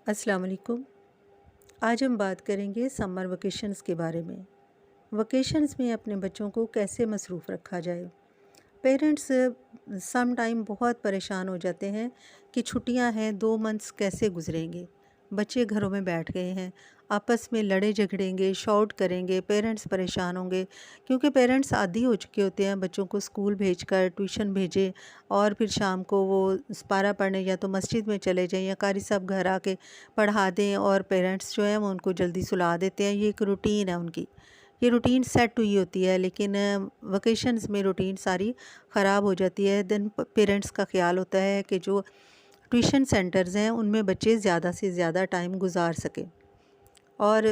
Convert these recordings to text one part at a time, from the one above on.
अस्सलाम वालेकुम। आज हम बात करेंगे समर वेकेशंस के बारे में। वेकेशंस में अपने बच्चों को कैसे मसरूफ़ रखा जाए। पेरेंट्स सम टाइम बहुत परेशान हो जाते हैं कि छुट्टियां हैं, 2 मंथ्स कैसे गुजरेंगे। बच्चे घरों में बैठ गए हैं, आपस में लड़े झगड़ेंगे, शॉट करेंगे, पेरेंट्स परेशान होंगे क्योंकि पेरेंट्स आदी हो चुके होते हैं बच्चों को स्कूल भेजकर ट्यूशन भेजे और फिर शाम को वो पारा पढ़ने या तो मस्जिद में चले जाएं या कारी साहब घर आके पढ़ा दें और पेरेंट्स जो है वो उनको जल्दी सुला देते हैं। ये एक रूटीन है उनकी, ये रूटीन सेट हुई होती है, लेकिन वकेशंस में रूटीन सारी ख़राब हो जाती है। देन पेरेंट्स का ख्याल होता है कि जो ट्यूशन सेंटर्स हैं उनमें बच्चे ज़्यादा से ज़्यादा टाइम गुजार सकें। और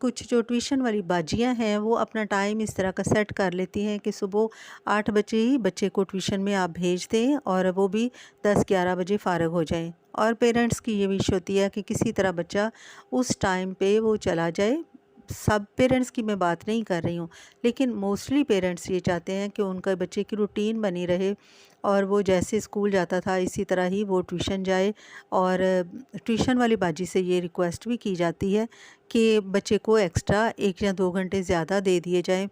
कुछ जो ट्यूशन वाली बाजियां हैं वो अपना टाइम इस तरह का सेट कर लेती हैं कि सुबह 8 बजे ही बच्चे को ट्यूशन में आप भेज दें और वो भी 10-11 बजे फ़ारग हो जाएं। और पेरेंट्स की ये विश होती है कि किसी तरह बच्चा उस टाइम पे वो चला जाए। सब पेरेंट्स की मैं बात नहीं कर रही हूँ, लेकिन मोस्टली पेरेंट्स ये चाहते हैं कि उनका बच्चे की रूटीन बनी रहे और वो जैसे स्कूल जाता था इसी तरह ही वो ट्यूशन जाए। और ट्यूशन वाली बाजी से ये रिक्वेस्ट भी की जाती है कि बच्चे को एक्स्ट्रा 1 या 2 घंटे ज़्यादा दे दिए जाएं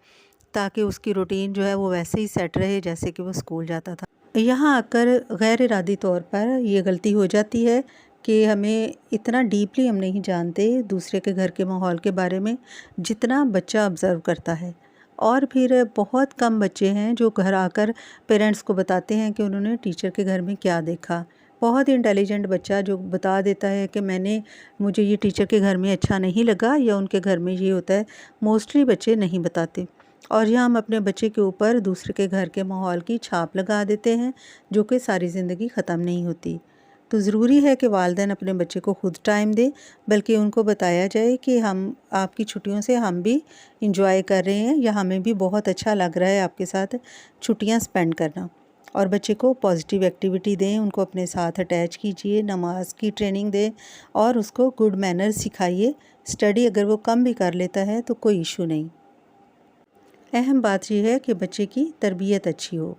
ताकि उसकी रूटीन जो है वो वैसे ही सेट रहे जैसे कि वो स्कूल जाता था। यहाँ आकर गैर इरादी तौर पर ये गलती हो जाती है कि हमें इतना डीपली हम नहीं जानते दूसरे के घर के माहौल के बारे में जितना बच्चा ऑब्ज़र्व करता है। और फिर बहुत कम बच्चे हैं जो घर आकर पेरेंट्स को बताते हैं कि उन्होंने टीचर के घर में क्या देखा। बहुत ही इंटेलिजेंट बच्चा जो बता देता है कि मुझे ये टीचर के घर में अच्छा नहीं लगा या उनके घर में ये होता है, मोस्टली बच्चे नहीं बताते। और यहाँ हम अपने बच्चे के ऊपर दूसरे के घर के माहौल की छाप लगा देते हैं जो कि सारी ज़िंदगी ख़त्म नहीं होती। तो ज़रूरी है कि वालिदैन अपने बच्चे को खुद टाइम दें, बल्कि उनको बताया जाए कि हम आपकी छुट्टियों से हम भी इंजॉय कर रहे हैं या हमें भी बहुत अच्छा लग रहा है आपके साथ छुट्टियां स्पेंड करना। और बच्चे को पॉजिटिव एक्टिविटी दें, उनको अपने साथ अटैच कीजिए, नमाज की ट्रेनिंग दें और उसको गुड मैनर्स सिखाइए। स्टडी अगर वो कम भी कर लेता है तो कोई इशू नहीं। अहम बात यह है कि बच्चे की तरबियत अच्छी हो।